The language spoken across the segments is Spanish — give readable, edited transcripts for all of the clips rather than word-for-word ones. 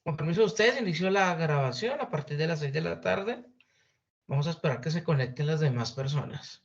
Con permiso de ustedes, inicio la grabación a partir de las 6 de la tarde. Vamos a esperar que se conecten las demás personas.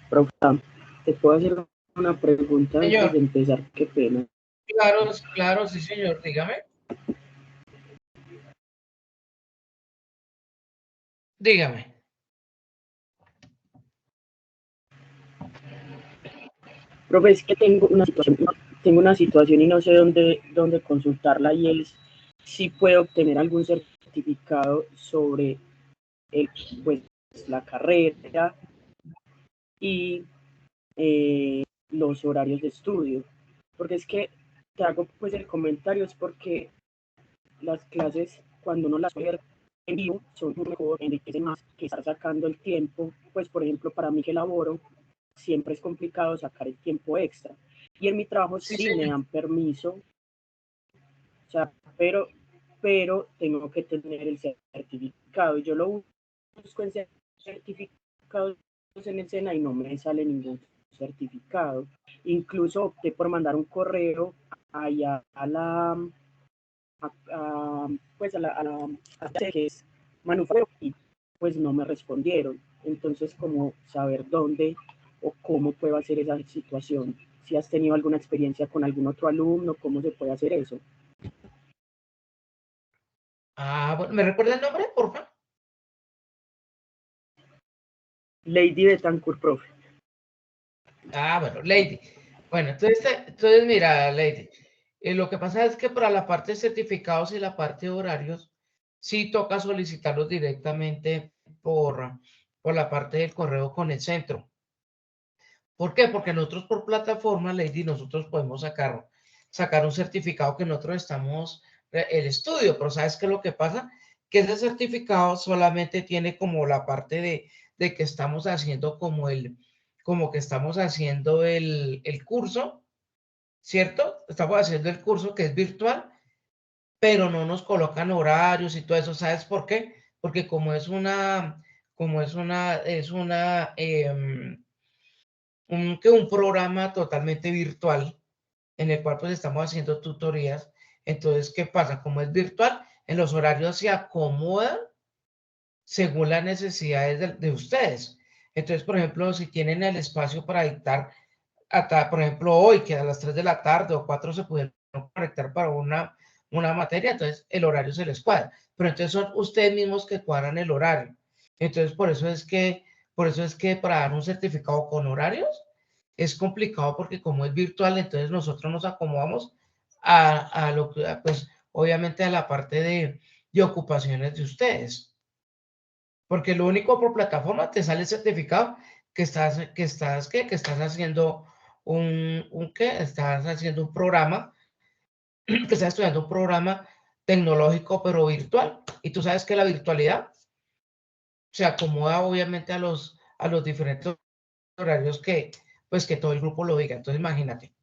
Profe, ¿te puedo hacer una pregunta antes de empezar? Qué pena. Claro, claro, sí, señor, dígame. Dígame. Profe, es que tengo una situación y no sé dónde consultarla, y es si puedo obtener algún certificado sobre pues, la carrera y los horarios de estudio. Porque es que te hago pues el comentario, es porque las clases, cuando uno las ve en vivo, son mejor, enriquecen más que estar sacando el tiempo. Pues, por ejemplo, para mí que laboro, siempre es complicado sacar el tiempo extra. Y en mi trabajo sí me dan permiso O sea, pero tengo que tener el certificado. Yo lo busco en certificados en el SENA y no me sale ningún certificado. Incluso opté por mandar un correo allá a la, pues a que es manufacturero y pues no me respondieron. Entonces, ¿cómo saber dónde o cómo puedo hacer esa situación? Si has tenido alguna experiencia con algún otro alumno, ¿cómo se puede hacer eso? Bueno, ¿me recuerda el nombre, por favor? Lady Betancourt, profe. Bueno, Lady. Bueno, entonces mira, Lady, lo que pasa es que para la parte de certificados y la parte de horarios, sí toca solicitarlos directamente por la parte del correo con el centro. ¿Por qué? Porque nosotros por plataforma, Lady, nosotros podemos sacar un certificado que nosotros estamos, el estudio, pero ¿sabes qué es lo que pasa? Que ese certificado solamente tiene como la parte de que estamos haciendo como que estamos haciendo el curso, ¿cierto? Estamos haciendo el curso que es virtual, pero no nos colocan horarios y todo eso. ¿Sabes por qué? Porque un programa totalmente virtual en el cual pues estamos haciendo tutorías. Entonces, ¿qué pasa? Como es virtual, en los horarios se acomodan según las necesidades de ustedes. Entonces, por ejemplo, si tienen el espacio para dictar, hasta, por ejemplo, hoy que a las 3 de la tarde o 4 se pudieron conectar para una materia, entonces el horario se les cuadra. Pero entonces son ustedes mismos que cuadran el horario. Entonces, por eso es que para dar un certificado con horarios es complicado porque como es virtual, entonces nosotros nos acomodamos a lo que, pues, obviamente a la parte de ocupaciones de ustedes. Porque lo único por plataforma te sale el certificado que estás haciendo estás haciendo un programa, que estás estudiando un programa tecnológico pero virtual. Y tú sabes que la virtualidad se acomoda obviamente a los diferentes horarios pues que todo el grupo lo diga. Entonces imagínate.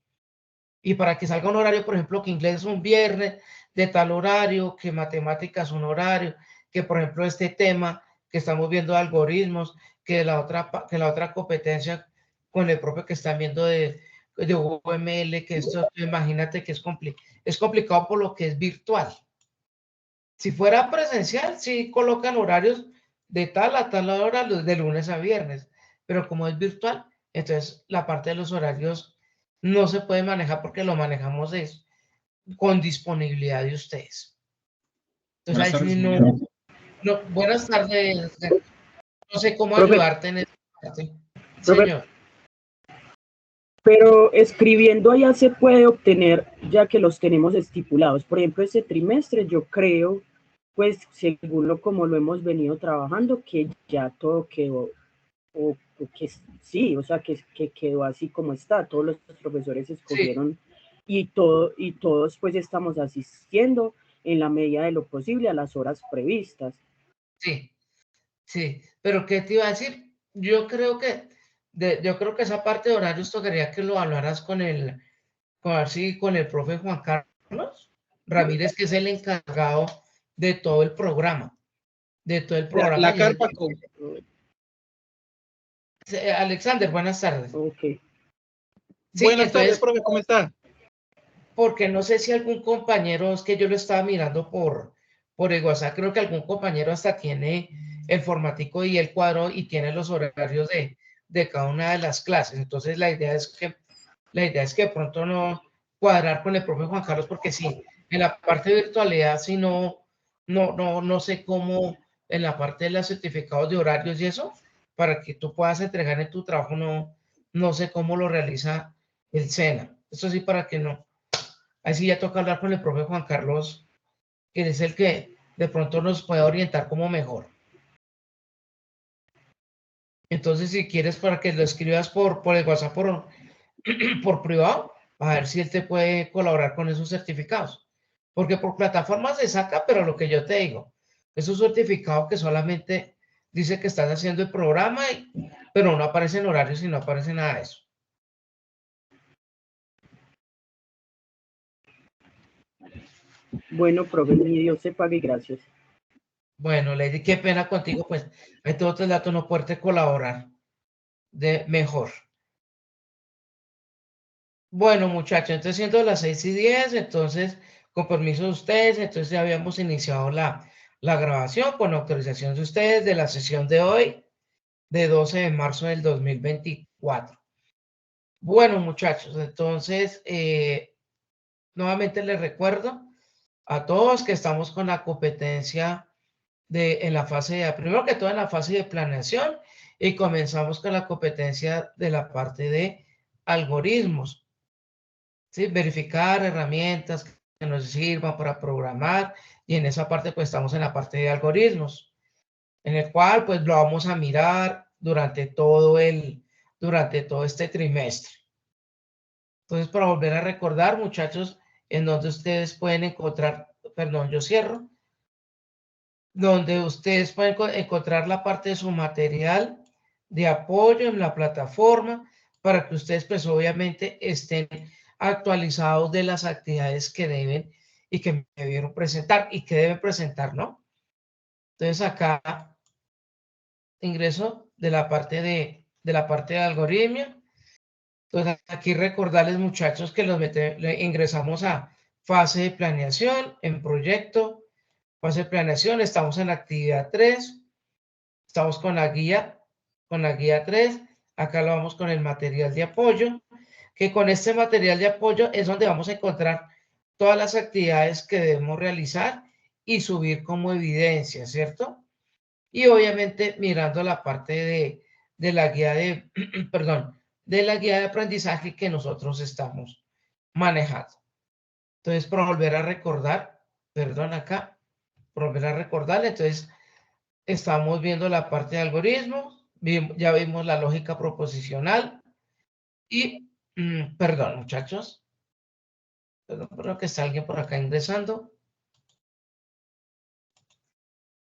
Y para que salga un horario, por ejemplo, que inglés es un viernes de tal horario, que matemáticas un horario, que por ejemplo este tema que estamos viendo de algoritmos, que la otra competencia con el propio que están viendo de UML, que esto, imagínate que es complicado por lo que es virtual. Si fuera presencial, sí colocan horarios de tal a tal hora, de lunes a viernes, pero como es virtual, entonces la parte de los horarios no se puede manejar porque lo manejamos con disponibilidad de ustedes. Entonces, Buenas ahí tardes, sí ingeniero. buenas tardes, no sé cómo Profe, ayudarte en esta parte. profe, Señor. pero escribiendo allá se puede obtener, ya que los tenemos estipulados. Por ejemplo, este trimestre yo creo, pues según como lo hemos venido trabajando, que ya todo quedó, o que sí, o sea, que quedó así como está. Todos los profesores Sí, escogieron y todos pues estamos asistiendo en la medida de lo posible a las horas previstas. sí, sí. Pero ¿qué te iba a decir? Yo creo que esa parte de horarios tocaría que lo hablaras con el profe Juan Carlos Ramírez, que es el encargado de todo el programa, La y él, carpa con... Alexander, buenas tardes. Ok. Sí, Buenas tardes, entonces, profe, ¿cómo está? porque no sé si algún compañero, es que yo lo estaba mirando por el WhatsApp, creo que algún compañero hasta tiene el formatico y el cuadro y tiene los horarios de cada una de las clases. Entonces, la idea es que de pronto no cuadrar con el propio Juan Carlos, porque sí, en la parte de virtualidad, sí no sé cómo, en la parte de los certificados de horarios y eso, para que tú puedas entregar en tu trabajo, no sé cómo lo realiza el SENA. Eso sí, para que no. Así ya toca hablar con el profe Juan Carlos, que es el que de pronto nos puede orientar como mejor. Entonces, si quieres para que lo escribas por el WhatsApp, por privado, a ver si él te puede colaborar con esos certificados. Porque por plataforma se saca, pero lo que yo te digo, es un certificado que solamente dice que estás haciendo el programa, pero no aparece en horarios y no aparece nada de eso. Bueno, profe, mi Dios se pague, gracias. Bueno, Lady, qué pena contigo, pues, este otro dato no puede colaborar de mejor. Bueno, muchachos, entonces siendo las 6:10, entonces, con permiso de ustedes, entonces ya habíamos iniciado la grabación con autorización de ustedes de la sesión de hoy, de 12 de marzo del 2024. Bueno, muchachos, entonces, nuevamente les recuerdo a todos que estamos con la competencia en la fase primero que todo en la fase de planeación y comenzamos con la competencia de la parte de algoritmos. ¿Sí? Verificar herramientas que nos sirvan para programar y en esa parte pues estamos en la parte de algoritmos, en el cual pues lo vamos a mirar durante todo este trimestre. Entonces, para volver a recordar, muchachos, en donde ustedes pueden encontrar, perdón, yo cierro, donde ustedes pueden encontrar la parte de su material de apoyo en la plataforma para que ustedes pues obviamente estén actualizados de las actividades que deben y que me debieron presentar y que deben presentar, ¿no? Entonces acá ingreso de la parte de algoritmia. Entonces aquí recordarles muchachos que ingresamos a fase de planeación en proyecto, fase de planeación, estamos en actividad 3. Estamos con la guía 3. Acá lo vamos con el material de apoyo, que con este material de apoyo es donde vamos a encontrar todas las actividades que debemos realizar y subir como evidencia, ¿cierto? Y obviamente mirando la parte de la guía de, perdón, de la guía de aprendizaje que nosotros estamos manejando. Entonces, para volver a recordar, perdón, acá, para volver a recordar, entonces, estamos viendo la parte de algoritmos, ya vimos la lógica proposicional y, perdón, muchachos, perdón, creo que está alguien por acá ingresando.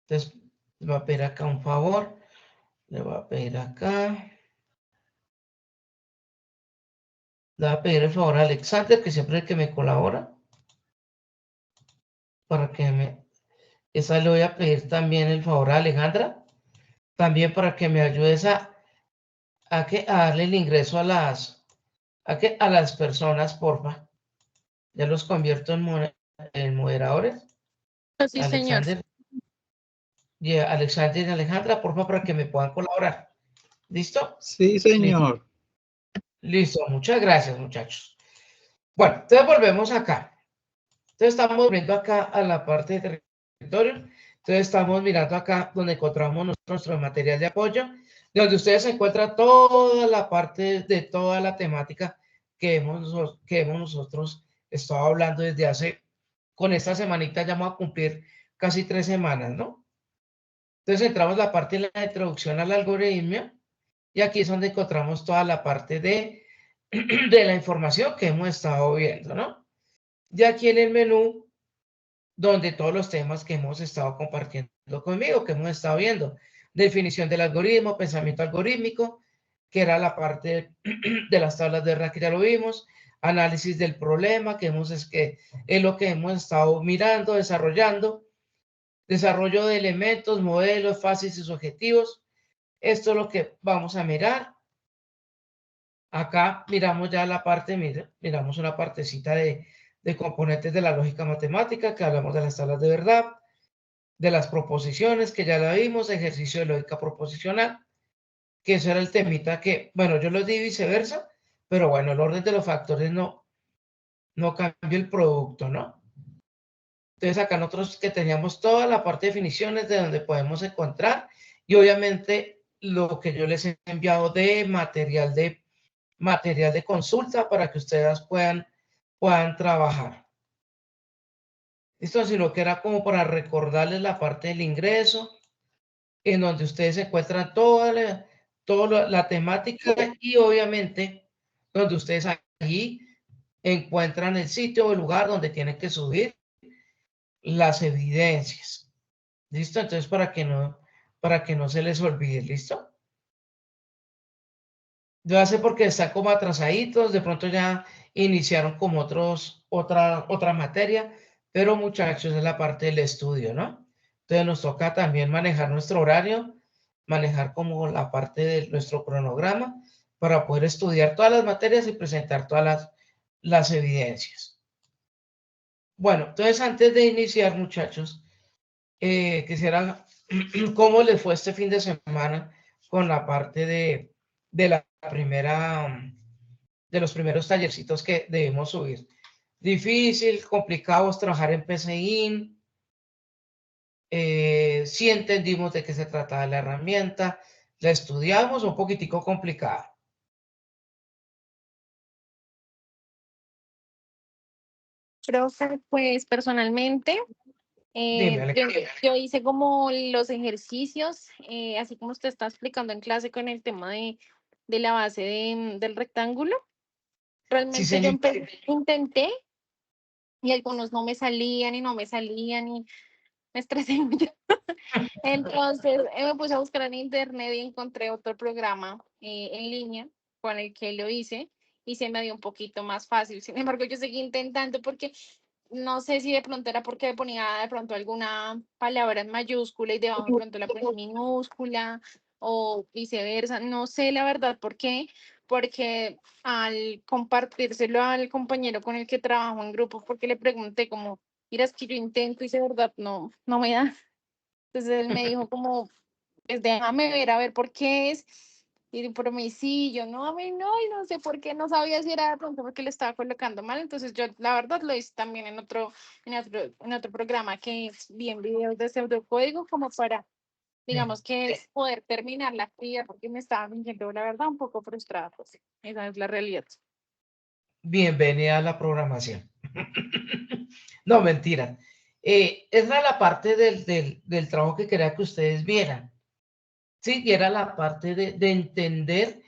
Entonces, le voy a pedir acá un favor, le voy a pedir acá, le voy a pedir el favor a Alexander, que siempre es el que me colabora, para que esa le voy a pedir también el favor a Alejandra, también para que me ayudes a darle el ingreso a las personas, porfa. Ya los convierto en moderadores. Sí, señor. Alexander y Alejandra, por favor, para que me puedan colaborar. ¿Listo? Sí, señor. Listo. Muchas gracias, muchachos. Bueno, entonces volvemos acá. Entonces estamos viendo acá a la parte de territorio. Entonces estamos mirando acá donde encontramos nuestro material de apoyo, donde ustedes encuentran toda la parte de toda la temática que hemos nosotros estado hablando desde hace, con esta semanita ya vamos a cumplir casi 3 semanas, ¿no? Entonces entramos en la parte de la introducción al algoritmo y aquí es donde encontramos toda la parte de la información que hemos estado viendo, ¿no? Y aquí en el menú, donde todos los temas que hemos estado compartiendo conmigo, que hemos estado viendo, definición del algoritmo, pensamiento algorítmico, que era la parte de las tablas de RAC, que ya lo vimos, análisis del problema, que es lo que hemos estado mirando, desarrollando, desarrollo de elementos, modelos, fases y objetivos. Esto es lo que vamos a mirar. Acá miramos ya la parte, miramos una partecita de componentes de la lógica matemática, que hablamos de las tablas de verdad, de las proposiciones, que ya la vimos, ejercicio de lógica proposicional, que eso era el temita que, bueno, yo lo di viceversa, pero bueno, el orden de los factores no cambia el producto, ¿no? Entonces acá nosotros que teníamos toda la parte de definiciones de donde podemos encontrar y obviamente lo que yo les he enviado de material de consulta para que ustedes puedan trabajar. Esto sí lo que era como para recordarles la parte del ingreso, en donde ustedes encuentran toda la temática y obviamente donde ustedes ahí encuentran el sitio o el lugar donde tienen que subir las evidencias. ¿Listo? Entonces, para que no se les olvide, ¿listo? Yo sé porque están como atrasaditos, de pronto ya iniciaron como otra materia, Pero muchachos, es la parte del estudio, ¿no? Entonces nos toca también manejar nuestro horario, manejar como la parte de nuestro cronograma para poder estudiar todas las materias y presentar todas las evidencias. Bueno, entonces antes de iniciar, muchachos, quisiera cómo les fue este fin de semana con la parte de la primera, de los primeros tallercitos que debemos subir. Difícil, complicados trabajar en PCI. Sí entendimos de qué se trataba la herramienta, la estudiamos, un poquitico complicada. Profe, pues personalmente, Dime, yo, Alejandra. yo hice como los ejercicios, así como usted está explicando en clase con el tema de la base del rectángulo. Sí, Realmente yo señor. intenté y algunos no me salían y no me salían y me estresé mucho. Entonces me puse a buscar en internet y encontré otro programa en línea con el que lo hice y se me dio un poquito más fácil. Sin embargo, yo seguí intentando porque no sé si de pronto era porque ponía de pronto alguna palabra en mayúscula y debajo de pronto la ponía en minúscula o viceversa. No sé la verdad por qué, porque al compartírselo al compañero con el que trabajo en grupo, porque le pregunté como, mira, es que yo intento y de verdad no me da. Entonces él me dijo como, pues déjame ver a ver por qué es. Y por mí sí, yo no, a mí no, y no sé por qué, no sabía si era de pronto porque le estaba colocando mal. Entonces yo la verdad lo hice también en otro programa que vi en videos de pseudocódigo como para, digamos que poder terminar la actividad porque me estaba sintiendo la verdad un poco frustrada. Pues esa es la realidad. Bienvenida a la programación. No, mentira. Esa era la parte del trabajo que quería que ustedes vieran. Sí, y era la parte de entender.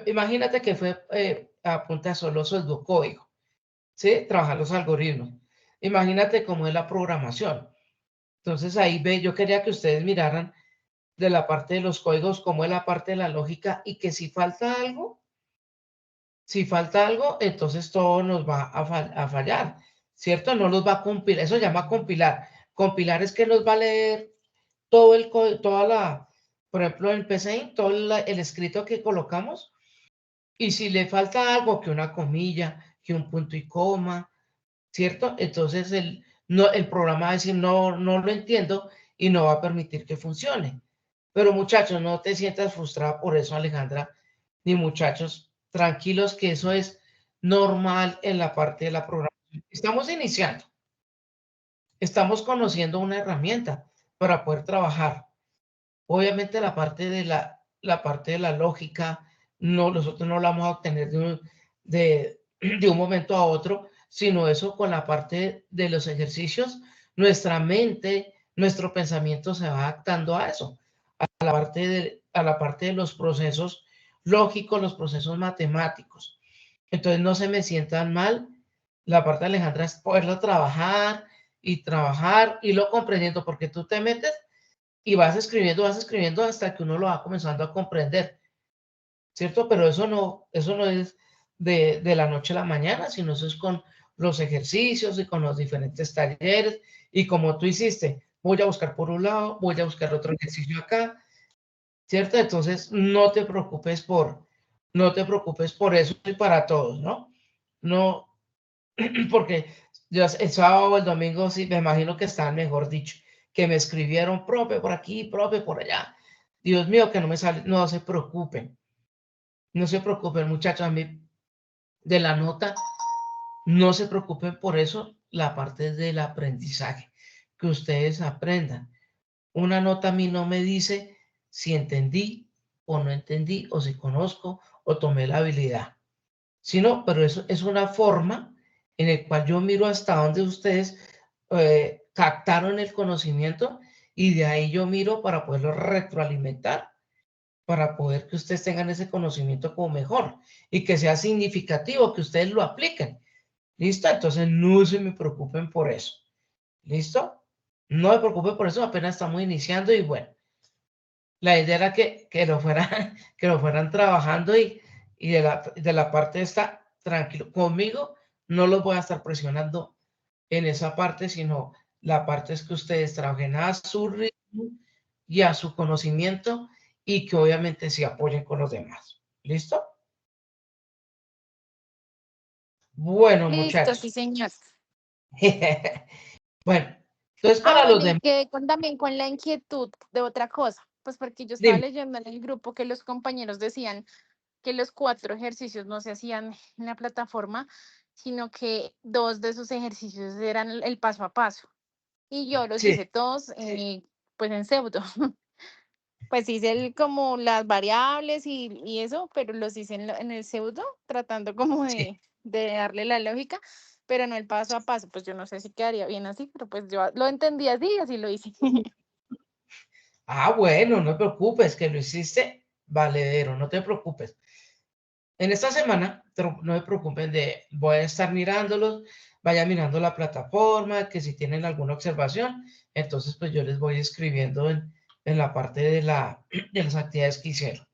Imagínate que fue a punta de solo pseudocódigo, ¿sí? Trabajar los algoritmos. Imagínate cómo es la programación. Entonces ahí ve, yo quería que ustedes miraran de la parte de los códigos, cómo es la parte de la lógica y que si falta algo, entonces todo nos va a fallar, ¿cierto? No los va a compilar, eso se llama compilar. Compilar es que nos va a leer todo el código, por ejemplo, en PCI, todo el escrito que colocamos, y si le falta algo, que una comilla, que un punto y coma, ¿cierto? Entonces no, el programa va a decir, no lo entiendo y no va a permitir que funcione. Pero muchachos, no te sientas frustrada por eso, Alejandra, ni muchachos, tranquilos que eso es normal en la parte de la programación. Estamos iniciando, estamos conociendo una herramienta para poder trabajar. Obviamente la parte de la lógica, no, nosotros no la vamos a obtener de un momento a otro, sino eso con la parte de los ejercicios, nuestra mente, nuestro pensamiento se va adaptando a eso, a la parte de los procesos lógicos, los procesos matemáticos. Entonces no se me sientan mal. La parte de Alejandra es poderlo trabajar y lo comprendiendo, porque tú te metes y vas escribiendo hasta que uno lo va comenzando a comprender, ¿cierto? Pero eso no es de la noche a la mañana, sino eso es con los ejercicios y con los diferentes talleres. Y como tú hiciste, voy a buscar por un lado, voy a buscar otro ejercicio acá, ¿cierto? Entonces, no te preocupes por eso y para todos, ¿no? No, porque yo el sábado o el domingo sí me imagino que están, mejor dicho, que me escribieron, profe, por aquí, profe, por allá. Dios mío, que no me sale, no se preocupen, muchachos, a mí de la nota, no se preocupen por eso, la parte del aprendizaje, que ustedes aprendan. Una nota a mí no me dice si entendí o no entendí, o si conozco o tomé la habilidad. Sino, pero eso es una forma en la cual yo miro hasta dónde ustedes captaron el conocimiento y de ahí yo miro para poderlo retroalimentar, para poder que ustedes tengan ese conocimiento como mejor y que sea significativo, que ustedes lo apliquen. ¿Listo? Entonces no se me preocupen por eso. ¿Listo? No me preocupen por eso, apenas estamos iniciando y bueno, la idea era que lo fueran trabajando y de la parte esta, tranquilo, conmigo no los voy a estar presionando en esa parte, sino la parte es que ustedes trabajen a su ritmo y a su conocimiento y que obviamente se apoyen con los demás. ¿Listo? Bueno, Listo, sí, muchachos. señor. Bueno, entonces Ah, para los bueno, y demás, que también con la inquietud de otra cosa, pues porque yo estaba dime. leyendo en el grupo que los compañeros decían que los 4 ejercicios no se hacían en la plataforma, sino que 2 de esos ejercicios eran el paso a paso. Y yo los Sí, hice todos, pues en pseudo. Pues hice como las variables y eso, pero los hice en el pseudo, tratando como sí. de darle la lógica, pero no el paso a paso. Pues yo no sé si quedaría bien así, pero pues yo lo entendí así y así lo hice. Ah, bueno, no te preocupes, que lo hiciste valedero, no te preocupes. En esta semana, no se preocupen de, voy a estar mirándolos, vaya mirando la plataforma, que si tienen alguna observación, entonces pues yo les voy escribiendo en la parte de, de las actividades que hicieron.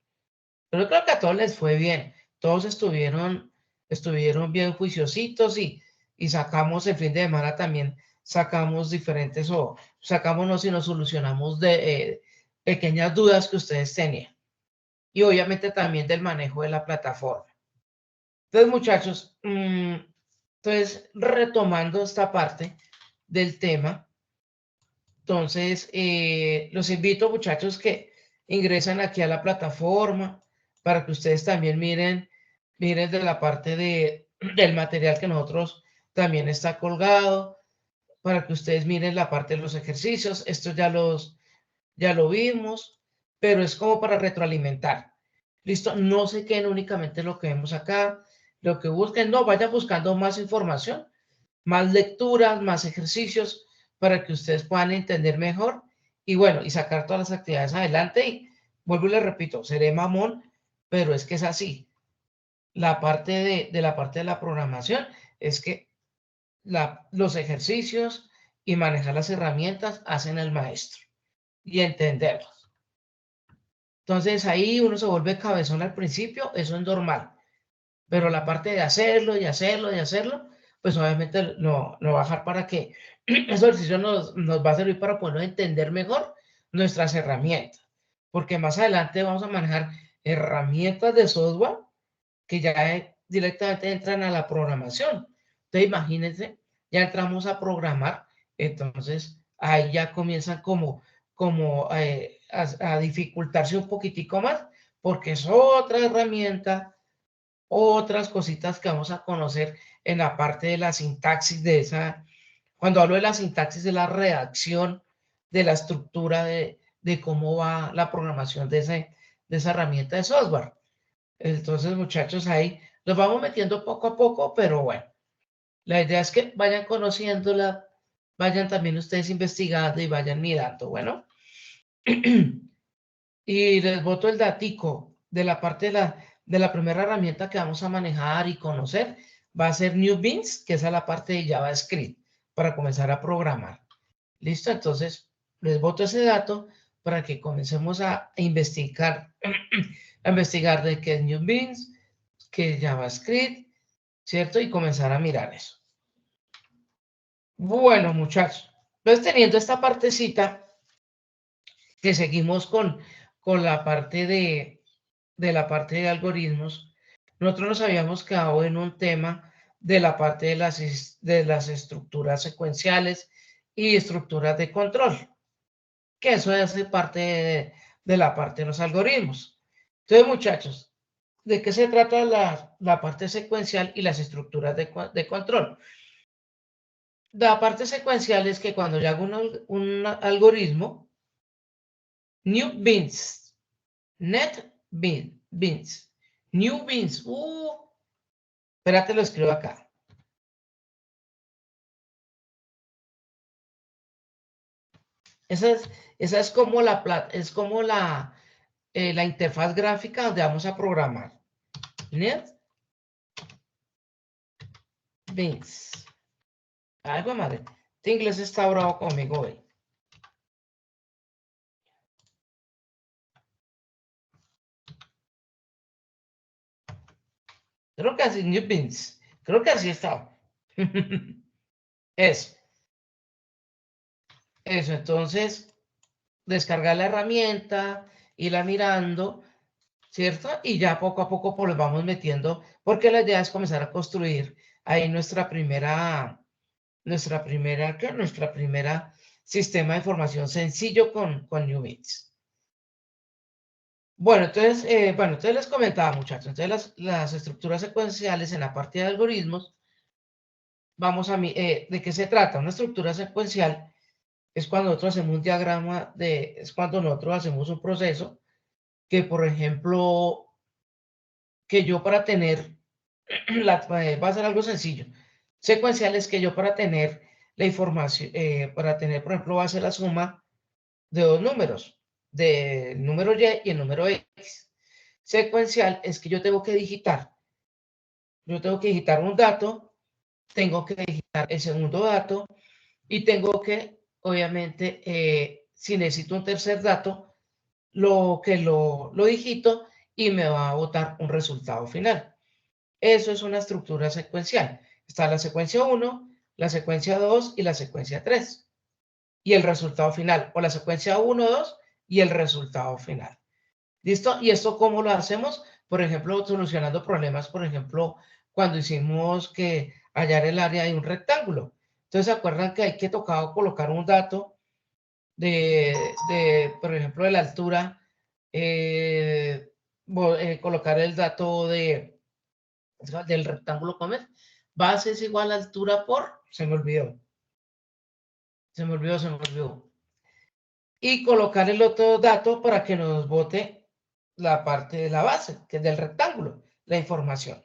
Pero yo creo que a todos les fue bien, todos estuvieron bien juiciositos y sacamos el fin de semana también, sacamos diferentes o sacamos no, sino solucionamos de pequeñas dudas que ustedes tenían. Y obviamente también del manejo de la plataforma. Entonces, muchachos, entonces retomando esta parte del tema, entonces los invito, muchachos, que ingresen aquí a la plataforma para que ustedes también miren de la parte del material que nosotros también está colgado, para que ustedes miren la parte de los ejercicios. Esto ya lo vimos, pero es como para retroalimentar. Listo, no se queden únicamente lo que vemos acá, lo que busquen, no, vayan buscando más información, más lecturas, más ejercicios para que ustedes puedan entender mejor y bueno, y sacar todas las actividades adelante. Y vuelvo y les repito, seré mamón, pero es que es así. La parte de la parte de la programación es que los ejercicios y manejar las herramientas hacen al maestro y entenderlos. Entonces ahí uno se vuelve cabezón al principio, eso es normal, pero la parte de hacerlo y hacerlo y hacerlo, pues obviamente no va a dejar para que ese ejercicio nos va a servir para poder entender mejor nuestras herramientas, porque más adelante vamos a manejar herramientas de software que ya directamente entran a la programación. Entonces imagínense, ya entramos a programar, entonces ahí ya comienzan a dificultarse un poquitico más, porque es otra herramienta, otras cositas que vamos a conocer en la parte de la sintaxis de esa, cuando hablo de la sintaxis de la redacción, de la estructura de cómo va la programación de esa herramienta de software. Entonces, muchachos, ahí los vamos metiendo poco a poco, pero bueno, la idea es que vayan conociéndola, vayan también ustedes investigando y vayan mirando, bueno. Y les boto el datico de la parte de la primera herramienta que vamos a manejar y conocer, va a ser NewBeans, que es la parte de JavaScript, para comenzar a programar. ¿Listo? Entonces, les boto ese dato para que comencemos a investigar, a investigar de qué es NewBeans, qué es JavaScript, ¿cierto? Y comenzar a mirar eso. Bueno, muchachos, pues teniendo esta partecita, que seguimos con la parte de la parte de algoritmos, nosotros nos habíamos quedado en un tema de la parte de las estructuras secuenciales y estructuras de control, que eso hace parte de la parte de los algoritmos. Entonces, muchachos, ¿de qué se trata la parte secuencial y las estructuras de control? La parte secuencial es que cuando yo hago un algoritmo, new beans, beans, new beans, espérate, lo escribo acá. Esa es como la interfaz gráfica donde vamos a programar. NetBeans. Ay, pues madre, este inglés está bravo conmigo hoy. Creo que así, NetBeans. Creo que así está. Eso. Entonces, descargar la herramienta, irla mirando, ¿cierto? Y ya poco a poco pues los vamos metiendo, porque la idea es comenzar a construir ahí nuestra primera sistema de información sencillo con NewBits. Bueno, entonces les comentaba, muchachos, entonces las estructuras secuenciales en la parte de algoritmos, ¿de qué se trata? Una estructura secuencial es cuando nosotros hacemos un diagrama es cuando nosotros hacemos un proceso que, por ejemplo, que yo para tener, va a ser algo sencillo. Secuencial es que yo para tener la información, para tener, por ejemplo, va a ser la suma de dos números, del número Y y el número X. Secuencial es que yo tengo que digitar un dato, tengo que digitar el segundo dato y tengo que, obviamente, si necesito un tercer dato, lo digito y me va a botar un resultado final. Eso es una estructura secuencial. Está la secuencia 1, la secuencia 2 y la secuencia 3. Y el resultado final, o la secuencia 1, 2 y el resultado final. ¿Listo? ¿Y esto cómo lo hacemos? Por ejemplo, solucionando problemas, por ejemplo, cuando hicimos que hallar el área de un rectángulo. Entonces, ¿se acuerdan que hay que colocar un dato por ejemplo, de la altura, colocar el dato del rectángulo comer? Base es igual a altura por, se me olvidó. Y colocar el otro dato para que nos bote la parte de la base, que es del rectángulo, la información.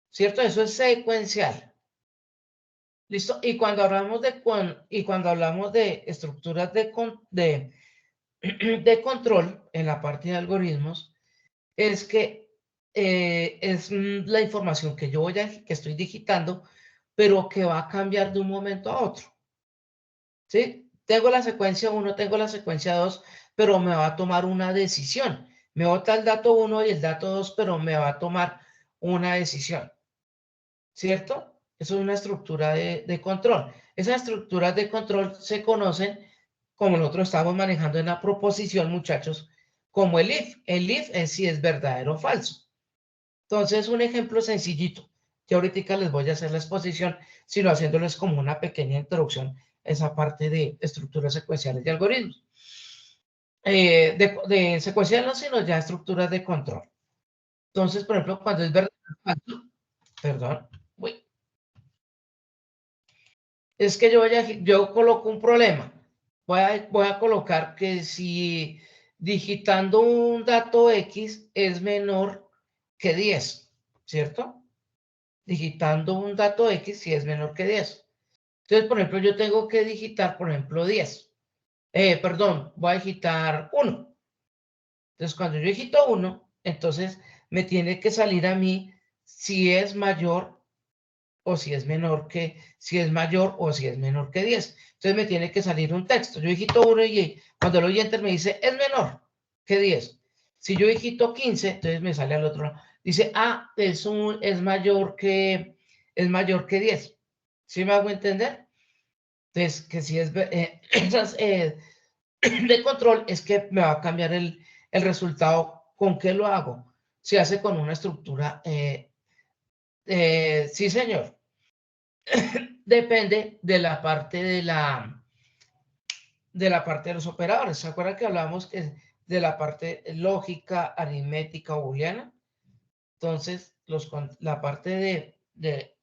¿Cierto? Eso es secuencial. ¿Listo? Y cuando hablamos de estructuras de control en la parte de algoritmos, es que es la información que que estoy digitando, pero que va a cambiar de un momento a otro. ¿Sí? Tengo la secuencia 1, tengo la secuencia 2, pero me va a tomar una decisión. Me bota el dato 1 y el dato 2, pero me va a tomar una decisión. ¿Cierto? Eso es una estructura de control. Esas estructuras de control se conocen, como nosotros estamos manejando en la proposición, muchachos, como el if. El if es si es verdadero o falso. Entonces, un ejemplo sencillito. Yo ahorita les voy a hacer la exposición, sino haciéndoles como una pequeña introducción a esa parte de estructuras secuenciales de algoritmos. De secuenciales no, sino ya estructuras de control. Entonces, por ejemplo, cuando es verdadero o falso, perdón, es que yo coloco un problema. Voy a colocar que si digitando un dato X es menor que 10, ¿cierto? Digitando un dato X si es menor que 10. Entonces, por ejemplo, yo tengo que digitar, por ejemplo, 10. Perdón, voy a digitar 1. Entonces, cuando yo digito 1, entonces me tiene que salir a mí si es mayor o si es mayor o si es menor que 10. Entonces me tiene que salir un texto. Yo digito 1 y cuando lo doy enter me dice es menor que 10. Si yo digito 15, entonces me sale al otro lado. Dice, es mayor que 10. ¿Sí me hago entender? Entonces, que si es esas de control es que me va a cambiar el resultado. ¿Con qué lo hago? Se hace con una estructura. Sí, señor. Depende de la parte de los operadores. ¿Se acuerdan que hablamos de la parte lógica, aritmética o booleana? Entonces, la parte de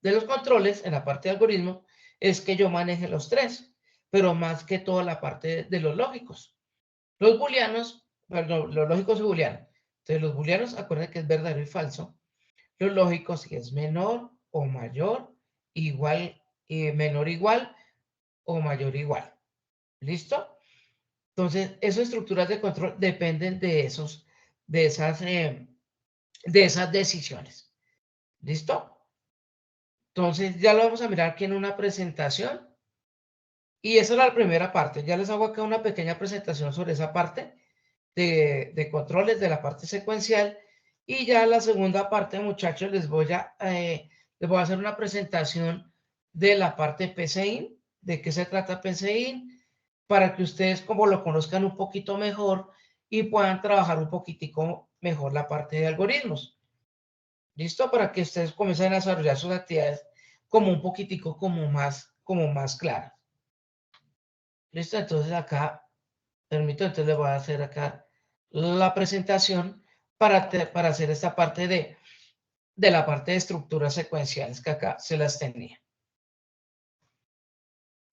los controles en la parte de algoritmo es que yo maneje los tres, pero más que todo la parte de los lógicos. Los booleanos, perdón, los lógicos y booleanos. Entonces, los booleanos, acuérdense que es verdadero y falso. Los lógicos, si es menor o mayor, igual, menor igual o mayor igual. ¿Listo? Entonces, esas estructuras de control dependen de esas decisiones. ¿Listo? Entonces, ya lo vamos a mirar aquí en una presentación. Y esa es la primera parte. Ya les hago acá una pequeña presentación sobre esa parte de controles de la parte secuencial. Y ya la segunda parte, muchachos, les voy a hacer una presentación de la parte PCIN, de qué se trata PCIN, para que ustedes como lo conozcan un poquito mejor y puedan trabajar un poquitico mejor la parte de algoritmos. ¿Listo? Para que ustedes comiencen a desarrollar sus actividades como un poquitico como más claras. ¿Listo? Entonces acá, permito, entonces le voy a hacer acá la presentación para hacer esta parte de la parte de estructuras secuenciales que acá se las tenía.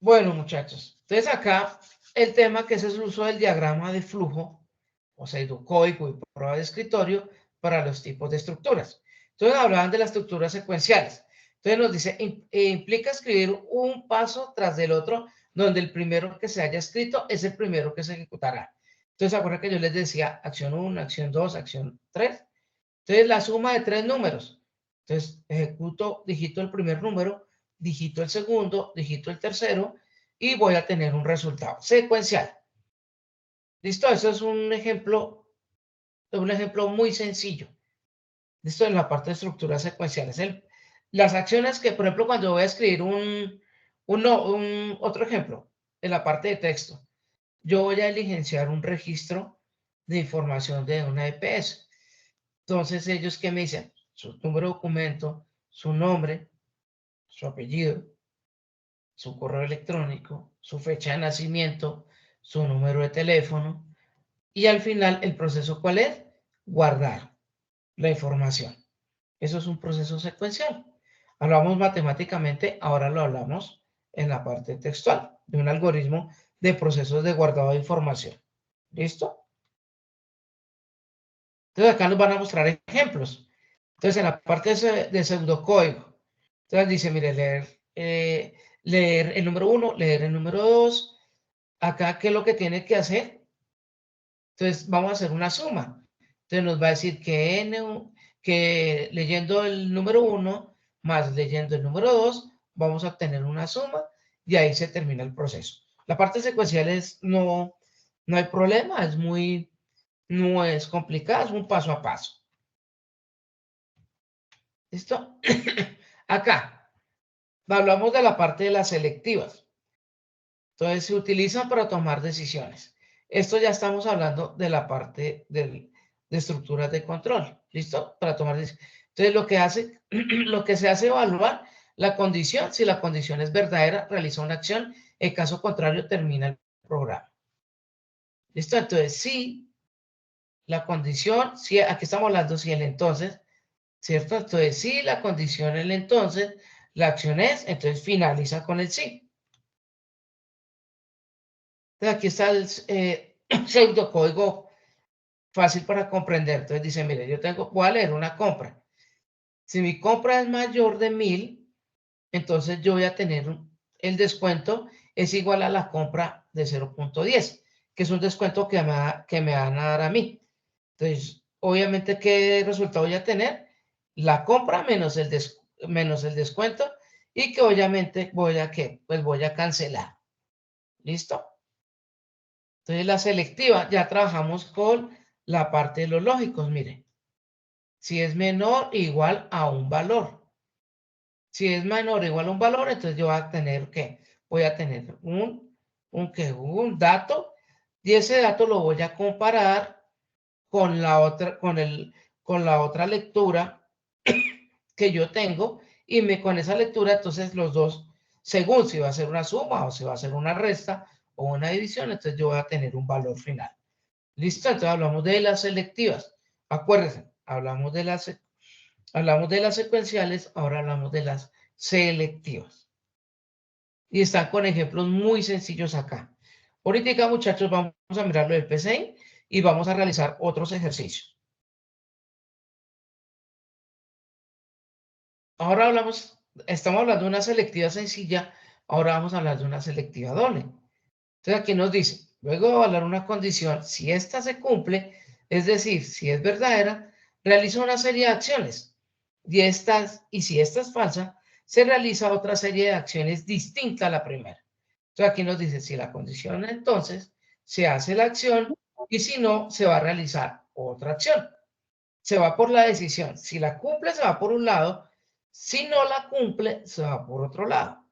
Bueno, muchachos, entonces acá el tema que es el uso del diagrama de flujo, o pseudocódigo y prueba de escritorio para los tipos de estructuras. Entonces hablaban de las estructuras secuenciales. Entonces nos dice, implica escribir un paso tras del otro, donde el primero que se haya escrito es el primero que se ejecutará. Entonces, ¿se acuerdan que yo les decía acción 1, acción 2, acción 3? Entonces, la suma de 3 números. Entonces, ejecuto, digito el primer número, digito el segundo, digito el tercero y voy a tener un resultado secuencial. ¿Listo? Eso es un ejemplo muy sencillo. ¿Listo? En la parte de estructuras secuenciales. Las acciones que, por ejemplo, cuando voy a escribir otro ejemplo, en la parte de texto, yo voy a diligenciar un registro de información de una EPS. Entonces, ellos que me dicen su número de documento, su nombre, su apellido, su correo electrónico, su fecha de nacimiento, su número de teléfono y al final el proceso ¿cuál es? Guardar la información. Eso es un proceso secuencial. Hablamos matemáticamente, ahora lo hablamos en la parte textual de un algoritmo de procesos de guardado de información. ¿Listo? Entonces acá nos van a mostrar ejemplos. Entonces en la parte de pseudocódigo, entonces dice, mire, leer el número 1, leer el número 2. Acá, ¿qué es lo que tiene que hacer? Entonces vamos a hacer una suma. Entonces nos va a decir que leyendo el número 1 más leyendo el número 2, vamos a obtener una suma y ahí se termina el proceso. La parte secuencial no hay problema, no es complicada, es un paso a paso. ¿Listo? Acá hablamos de la parte de las selectivas. Entonces se utilizan para tomar decisiones. Esto ya estamos hablando de la parte de estructuras de control. ¿Listo? Para tomar decisiones. Entonces lo que se hace es evaluar la condición. Si la condición es verdadera, realiza una acción. En caso contrario, termina el programa. ¿Listo? Entonces, si la condición, si aquí estamos hablando si el entonces, ¿cierto? Entonces, si la condición el entonces, la acción es, entonces finaliza con el sí. Entonces, aquí está el pseudocódigo fácil para comprender. Entonces dice, mire, voy a leer una compra. Si mi compra es mayor de 1000, entonces yo voy a tener el descuento es igual a la compra de 0.10, que es un descuento que me van a dar a mí. Entonces, obviamente, ¿qué resultado voy a tener? La compra menos el descuento y que obviamente pues voy a cancelar. ¿Listo? Entonces, la selectiva, ya trabajamos con la parte de los lógicos, mire. Si es menor o igual a un valor. Si es menor o igual a un valor, entonces yo voy a tener ¿qué? Voy a tener un dato y ese dato lo voy a comparar con la otra lectura que yo tengo y con esa lectura entonces los dos, según si va a ser una suma o si va a ser una resta o una división, entonces yo voy a tener un valor final. ¿Listo? Entonces hablamos de las selectivas. Acuérdense, hablamos de las secuenciales, ahora hablamos de las selectivas. Y están con ejemplos muy sencillos acá. Ahorita, muchachos, vamos a mirar lo del PCI y vamos a realizar otros ejercicios. Ahora estamos hablando de una selectiva sencilla, ahora vamos a hablar de una selectiva doble. Entonces aquí nos dice, luego de evaluar una condición, si ésta se cumple, es decir, si es verdadera, realiza una serie de acciones. Y si esta es falsa, se realiza otra serie de acciones distinta a la primera. Entonces aquí nos dice, si la condición entonces, se hace la acción y si no, se va a realizar otra acción. Se va por la decisión. Si la cumple, se va por un lado. Si no la cumple, se va por otro lado.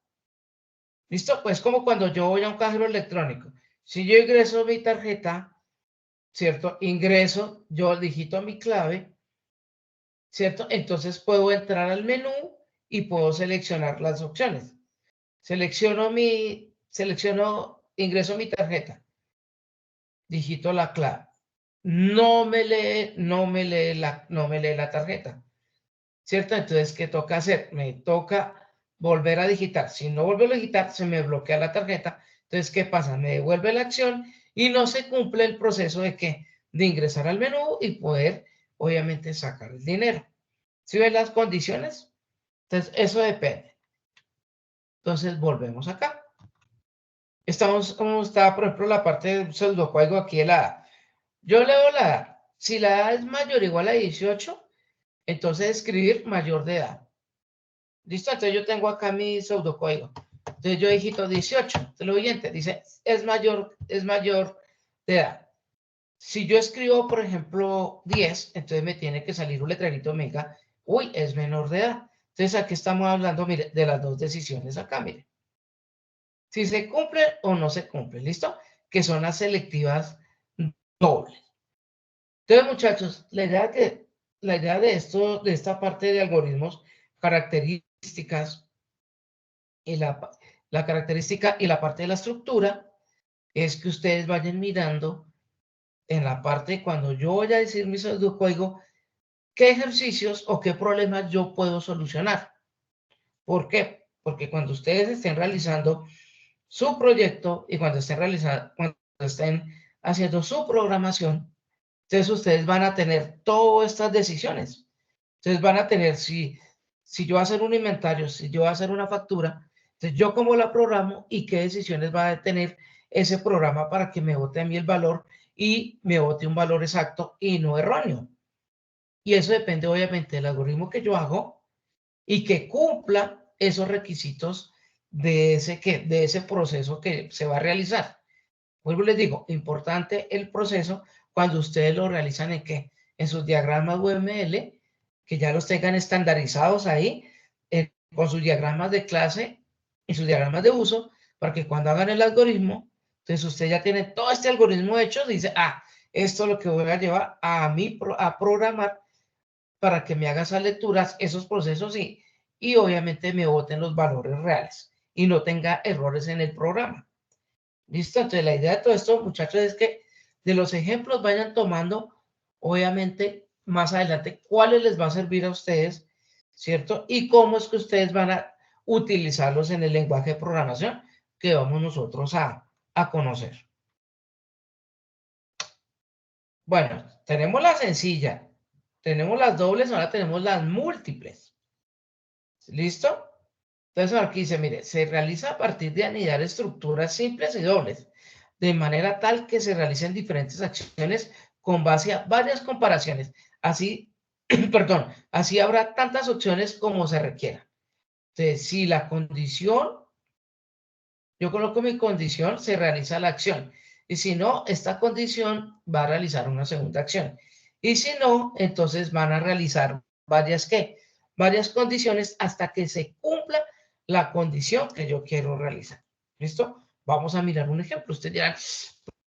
¿Listo? Pues como cuando yo voy a un cajero electrónico. Si yo ingreso mi tarjeta, ¿cierto? Ingreso, yo digito mi clave, ¿cierto? Entonces puedo entrar al menú y puedo seleccionar las opciones. Ingreso mi tarjeta, digito la clave. No me lee la tarjeta, ¿cierto? Entonces, ¿qué toca hacer? Me toca volver a digitar. Si no vuelvo a digitar, se me bloquea la tarjeta. Entonces, ¿qué pasa? Me devuelve la acción y no se cumple el proceso de que de ingresar al menú y poder, obviamente, sacar el dinero. ¿Sí ven las condiciones? Entonces, eso depende. Entonces, volvemos acá. Estamos como está, por ejemplo, la parte del pseudocódigo aquí de la edad. Yo leo la edad. Si la edad es mayor o igual a 18, entonces escribir mayor de edad. ¿Listo? Entonces yo tengo acá mi pseudocódigo. Entonces yo digito 18. Entonces lo siguiente dice, es mayor de edad. Si yo escribo, por ejemplo, 10, entonces me tiene que salir un letrerito mega. Uy, es menor de edad. Entonces aquí estamos hablando, mire, de las dos decisiones acá, mire. Si se cumple o no se cumple, ¿listo? Que son las selectivas dobles. Entonces, muchachos, la idea de esto, de esta parte de algoritmos, características y la característica y la parte de la estructura es que ustedes vayan mirando en la parte cuando yo voy a decir mi pseudocódigo, qué ejercicios o qué problemas yo puedo solucionar. ¿Por qué? Porque cuando ustedes estén realizando su proyecto y cuando estén haciendo su programación, entonces ustedes van a tener todas estas decisiones. Entonces van a tener, si yo voy a hacer un inventario, si yo voy a hacer una factura, entonces yo cómo la programo y qué decisiones va a tener ese programa para que me bote a mí el valor y me bote un valor exacto y no erróneo. Y eso depende obviamente del algoritmo que yo hago y que cumpla esos requisitos de ese proceso que se va a realizar. Vuelvo y les digo, importante el proceso cuando ustedes lo realizan en qué, en sus diagramas UML, que ya los tengan estandarizados ahí, con sus diagramas de clase y sus diagramas de uso, para que cuando hagan el algoritmo, entonces usted ya tiene todo este algoritmo hecho, dice, esto es lo que voy a llevar a programar para que me haga esas lecturas, esos procesos y obviamente me boten los valores reales y no tenga errores en el programa. ¿Listo? Entonces la idea de todo esto, muchachos, es que de los ejemplos vayan tomando, obviamente, más adelante, cuáles les va a servir a ustedes, ¿cierto? Y cómo es que ustedes van a utilizarlos en el lenguaje de programación que vamos nosotros a conocer. Bueno, tenemos la sencilla, tenemos las dobles, ahora tenemos las múltiples. ¿Listo? Entonces aquí dice, mire, se realiza a partir de anidar estructuras simples y dobles, de manera tal que se realicen diferentes acciones con base a varias comparaciones. Así, perdón, así habrá tantas opciones como se requiera. Entonces, si la condición, yo coloco mi condición, se realiza la acción. Y si no, esta condición va a realizar una segunda acción. Y si no, entonces van a realizar varias, ¿qué? Varias condiciones hasta que se cumpla la condición que yo quiero realizar. ¿Listo? Vamos a mirar un ejemplo. Ustedes dirán,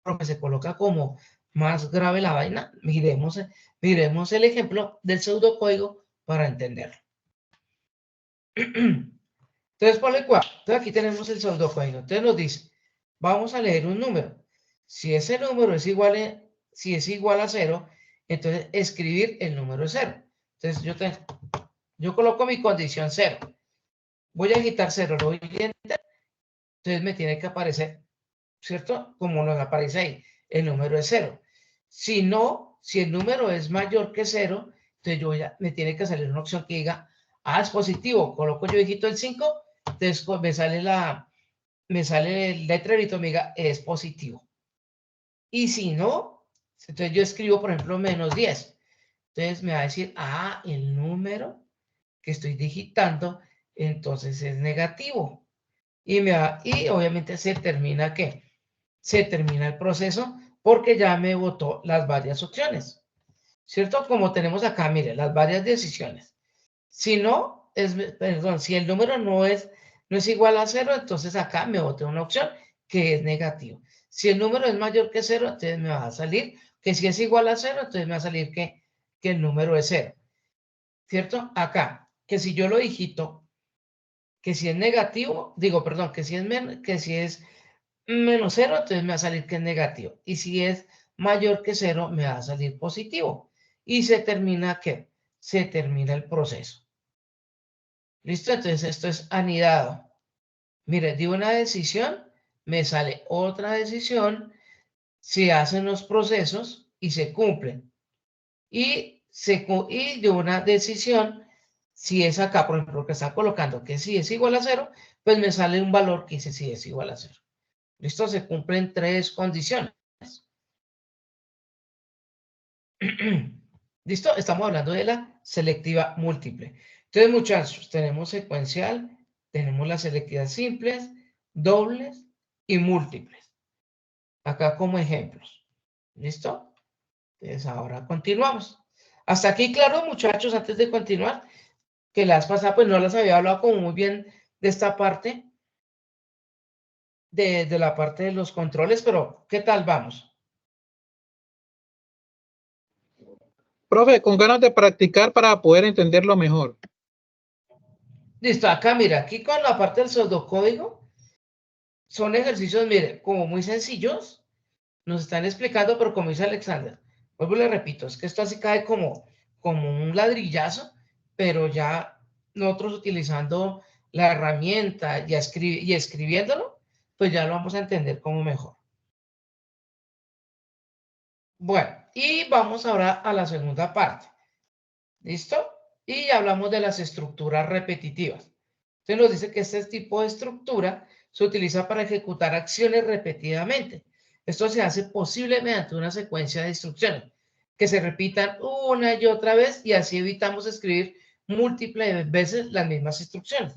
profe, se coloca como más grave la vaina. Miremos el ejemplo del pseudocódigo para entenderlo. Entonces, ponle cuidado. Entonces, aquí tenemos el pseudocódigo. Entonces nos dice, vamos a leer un número. Si ese número es igual a 0, entonces escribir el número es 0. Entonces, yo coloco mi condición 0. Voy a digitar 0, lo voy a enter. Entonces me tiene que aparecer, ¿cierto? Como nos aparece ahí, el número es 0. Si no, si el número es mayor que 0, entonces me tiene que salir una opción que diga, es positivo. Coloco yo digito el 5, entonces me sale el letrerito, me diga, es positivo. Y si no, entonces yo escribo, por ejemplo, -10. Entonces me va a decir, el número que estoy digitando, entonces es negativo. Y obviamente se termina, ¿qué? Se termina el proceso porque ya me botó las varias opciones. ¿Cierto? Como tenemos acá, mire, las varias decisiones. Si no, si el número no es no es igual a 0, entonces acá me boté una opción que es negativo. Si el número es mayor que 0, entonces me va a salir que si es igual a 0, entonces me va a salir que el número es 0. ¿Cierto? Acá, que si yo lo digito, que si es negativo, digo, perdón, que si es menos 0, entonces me va a salir que es negativo. Y si es mayor que 0, me va a salir positivo. Y se termina, ¿qué? Se termina el proceso. ¿Listo? Entonces esto es anidado. Mire, di una decisión, me sale otra decisión, se hacen los procesos y se cumplen. Y de una decisión, si es acá, por ejemplo, que está colocando que si es igual a 0, pues me sale un valor que dice si es igual a 0. ¿Listo? Se cumplen 3 condiciones. ¿Listo? Estamos hablando de la selectiva múltiple. Entonces, muchachos, tenemos secuencial, tenemos las selectivas simples, dobles y múltiples. Acá como ejemplos. ¿Listo? Entonces, ahora continuamos. Hasta aquí, claro, muchachos, antes de continuar, que las pasadas, pues no las había hablado como muy bien de esta parte, de la parte de los controles, pero ¿qué tal vamos? Profe, con ganas de practicar para poder entenderlo mejor. Listo, acá mira, aquí con la parte del pseudocódigo, son ejercicios, mire, como muy sencillos, nos están explicando, pero como dice Alexander, vuelvo y le repito, es que esto así cae como un ladrillazo, pero ya nosotros utilizando la herramienta y escribiéndolo, pues ya lo vamos a entender como mejor. Bueno, y vamos ahora a la segunda parte. ¿Listo? Y hablamos de las estructuras repetitivas. Entonces nos dice que este tipo de estructura se utiliza para ejecutar acciones repetidamente. Esto se hace posible mediante una secuencia de instrucciones que se repitan una y otra vez y así evitamos escribir múltiples veces las mismas instrucciones.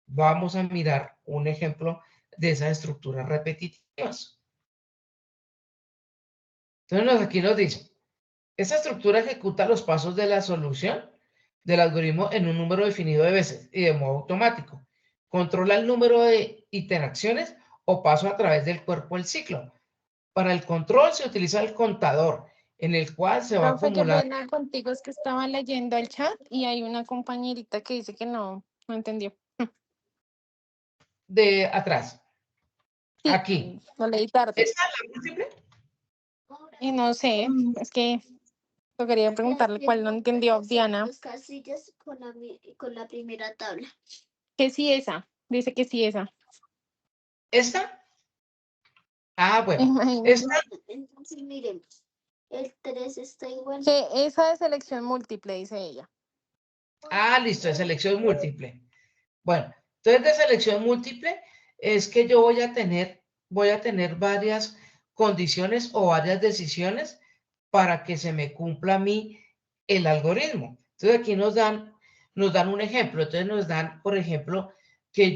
Vamos a mirar un ejemplo de esas estructuras repetitivas. Entonces aquí nos dice, esta estructura ejecuta los pasos de la solución del algoritmo en un número definido de veces y de modo automático. Controla el número de interacciones o paso a través del cuerpo del ciclo. Para el control se utiliza el contador, en el cual se va Profe, qué acumulando pena contigo, es que estaba leyendo el chat y hay una compañerita que dice que no entendió. de atrás. Sí, Aquí. lo leí tarde. ¿Esta es la múltiple? Y no sé, es que yo quería preguntarle cuál no entendió Diana. Las casillas con la primera tabla. Que sí esa, dice que sí esa. ¿Esta? Ah, bueno. Imagínate. Esta, Entonces, miren, el 3 está igual. Que esa de selección múltiple, dice ella. listo, de selección múltiple. Bueno, entonces de selección múltiple es que yo voy a tener varias condiciones o varias decisiones para que se me cumpla a mí el algoritmo. Entonces aquí nos dan un ejemplo. Entonces nos dan, por ejemplo, que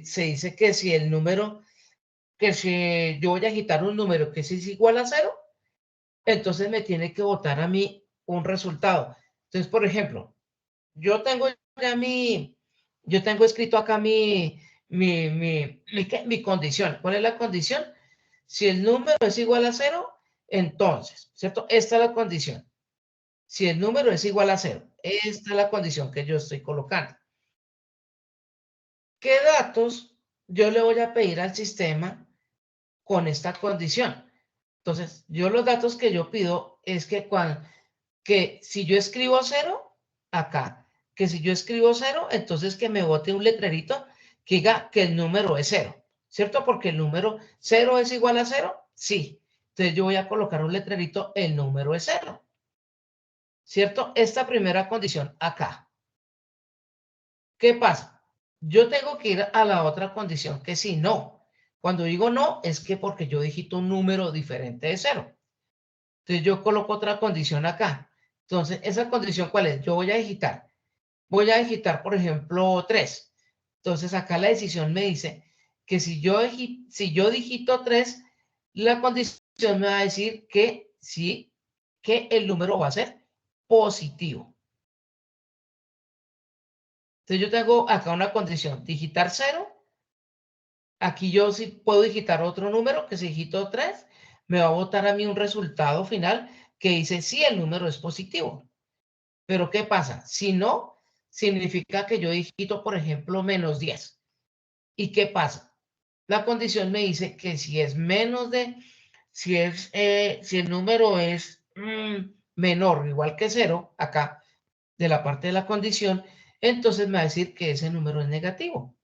se dice que si el número, que si yo voy a agitar un número que si es igual a 0, entonces me tiene que botar a mí un resultado. Entonces, por ejemplo, yo tengo ya yo tengo escrito acá mi condición. ¿Cuál es la condición? Si el número es igual a 0, entonces, ¿cierto? Esta es la condición. Si el número es igual a 0, esta es la condición que yo estoy colocando. ¿Qué datos yo le voy a pedir al sistema con esta condición? Entonces, yo los datos que yo pido es que si yo escribo 0, acá, que si yo escribo 0, entonces que me bote un letrerito que diga que el número es 0, ¿cierto? Porque el número 0 es igual a 0, sí. Entonces yo voy a colocar un letrerito, el número es 0, ¿cierto? Esta primera condición acá. ¿Qué pasa? Yo tengo que ir a la otra condición, que si no. Cuando digo no, es que porque yo digito un número diferente de 0. Entonces yo coloco otra condición acá. Entonces, ¿esa condición cuál es? Yo voy a digitar, por ejemplo, 3. Entonces, acá la decisión me dice que si yo digito 3, la condición me va a decir que sí, que el número va a ser positivo. Entonces yo tengo acá una condición, digitar 0. Aquí yo sí puedo digitar otro número, que si digito 3, me va a botar a mí un resultado final que dice sí, el número es positivo. Pero ¿qué pasa? Si no, significa que yo digito, por ejemplo, -10. ¿Y qué pasa? La condición me dice que si es menos de, si el número es menor o igual que 0, acá, de la parte de la condición, entonces me va a decir que ese número es negativo,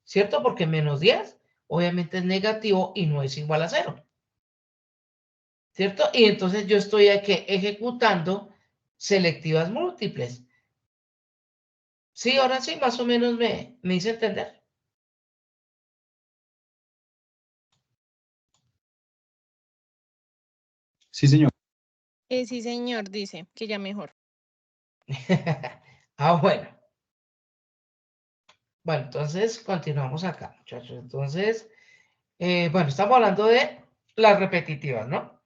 ¿cierto? Porque -10 obviamente es negativo y no es igual a 0, ¿cierto? Y entonces yo estoy aquí ejecutando selectivas múltiples. Sí, ahora sí, más o menos me hice entender. Sí, señor. Sí, señor, dice que ya mejor. Bueno. Bueno, entonces continuamos acá, muchachos. Entonces, bueno, estamos hablando de las repetitivas, ¿no?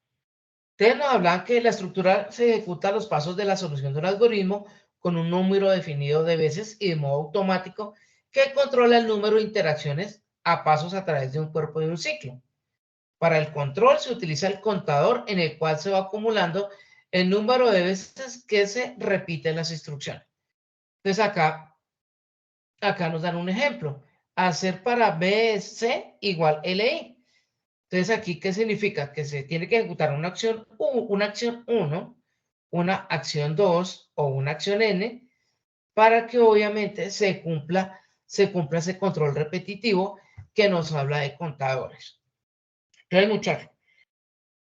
Ustedes nos hablan que la estructura se ejecuta los pasos de la solución de un algoritmo con un número definido de veces y de modo automático que controla el número de interacciones a pasos a través de un cuerpo de un ciclo. Para el control se utiliza el contador en el cual se va acumulando el número de veces que se repiten las instrucciones. Entonces acá nos dan un ejemplo. Hacer para BC igual LI. Entonces aquí, ¿qué significa? Que se tiene que ejecutar una acción 1, una acción 2 o una acción N para que obviamente se cumpla ese control repetitivo que nos habla de contadores. Entonces, muchachos,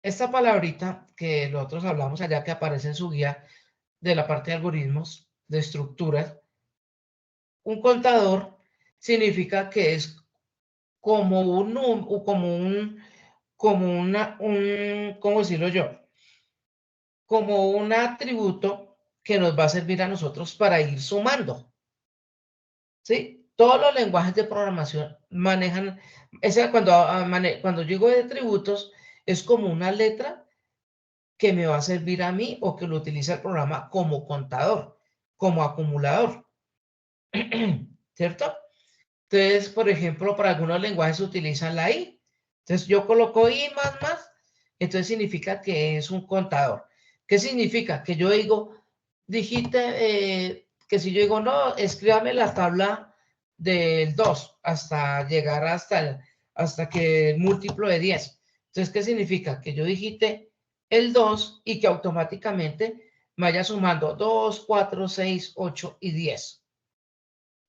esta palabrita que nosotros hablamos allá que aparece en su guía de la parte de algoritmos, de estructuras, un contador significa que es como ¿cómo decirlo yo? Como un atributo que nos va a servir a nosotros para ir sumando, ¿sí? Todos los lenguajes de programación manejan, cuando yo digo de atributos, es como una letra que me va a servir a mí o que lo utiliza el programa como contador, como acumulador, ¿cierto? Entonces, por ejemplo, para algunos lenguajes se utiliza la i. Entonces, yo coloco i más, entonces significa que es un contador. ¿Qué significa? Que yo digo, que si yo digo, no, escríbame la tabla del 2 hasta llegar hasta que el múltiplo de 10. Entonces, ¿qué significa? Que yo digite el 2 y que automáticamente me vaya sumando 2, 4, 6, 8 y 10.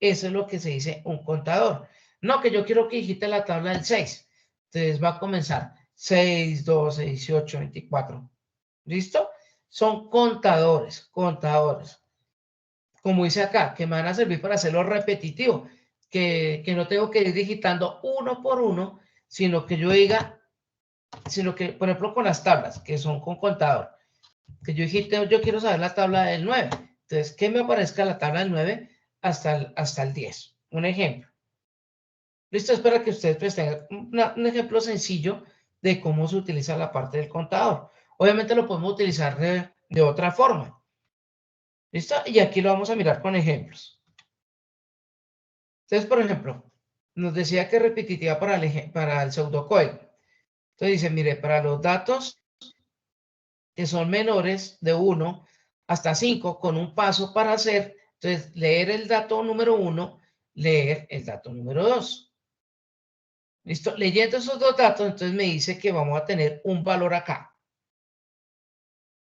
Eso es lo que se dice un contador. No, que yo quiero que digite la tabla del 6. Entonces va a comenzar 6, 12, 18, 24. ¿Listo? Son contadores. Como dice acá, que me van a servir para hacerlo repetitivo. Que no tengo que ir digitando uno por uno, sino que yo diga, sino que, por ejemplo, con las tablas, que son con contador, que yo digite, yo quiero saber la tabla del 9. Entonces, que me aparezca la tabla del 9 hasta el 10. Un ejemplo. Listo, espero que ustedes pues, tengan un ejemplo sencillo de cómo se utiliza la parte del contador. Obviamente lo podemos utilizar de otra forma. ¿Listo? Y aquí lo vamos a mirar con ejemplos. Entonces, por ejemplo, nos decía que repetitiva para el pseudocódigo. Entonces dice, mire, para los datos que son menores de 1 hasta 5 con un paso para hacer, entonces leer el dato número 1, leer el dato número 2. ¿Listo? Leyendo esos dos datos, entonces me dice que vamos a tener un valor acá.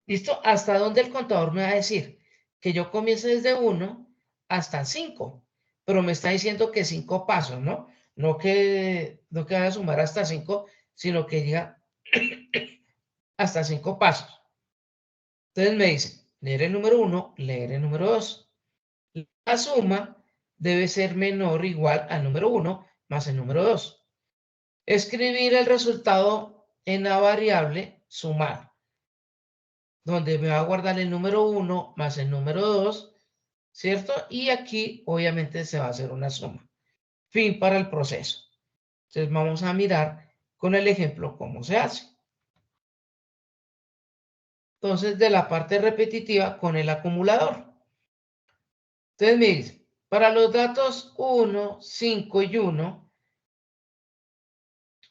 ¿Listo? ¿Hasta dónde el contador me va a decir? Que yo comience desde 1 hasta 5, pero me está diciendo que 5 pasos, ¿no? No que vaya a sumar hasta 5, sino que diga hasta 5 pasos. Entonces me dice, leer el número 1, leer el número 2. La suma debe ser menor o igual al número 1 más el número 2. Escribir el resultado en la variable sumar, donde me va a guardar el número 1 más el número 2, ¿cierto? Y aquí obviamente se va a hacer una suma. Fin para el proceso. Entonces vamos a mirar con el ejemplo cómo se hace. Entonces de la parte repetitiva con el acumulador. Entonces me dice, Para los datos 1, 5 y 1,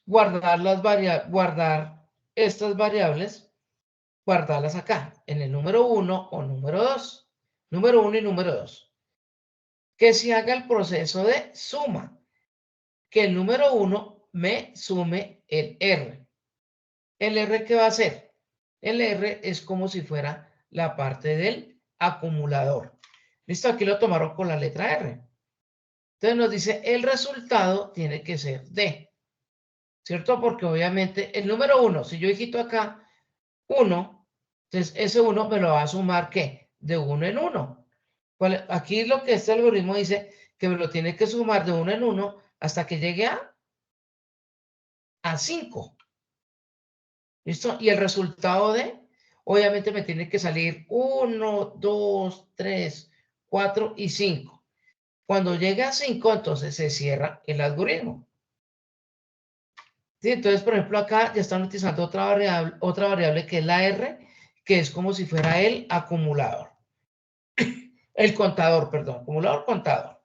guardar estas variables, guardarlas acá, en el número 1 o número 2. Número 1 y número 2. Que se haga el proceso de suma. Que el número 1 me sume el R. ¿El R qué va a hacer? El R es como si fuera la parte del acumulador. Listo, aquí lo tomaron con la letra R. Entonces nos dice el resultado tiene que ser D. ¿Cierto? Porque obviamente el número 1, si yo digito acá 1, entonces ese 1 me lo va a sumar ¿qué? De 1 en 1. Aquí lo que este algoritmo dice que me lo tiene que sumar de 1 en 1 hasta que llegue a 5. ¿Listo? Y el resultado de, obviamente me tiene que salir 1, 2, 3, 4 y 5. Cuando llegue a 5, entonces se cierra el algoritmo. ¿Sí? Entonces, por ejemplo, acá ya están utilizando otra variable que es la R, que es como si fuera el acumulador. El contador, perdón, acumulador, contador.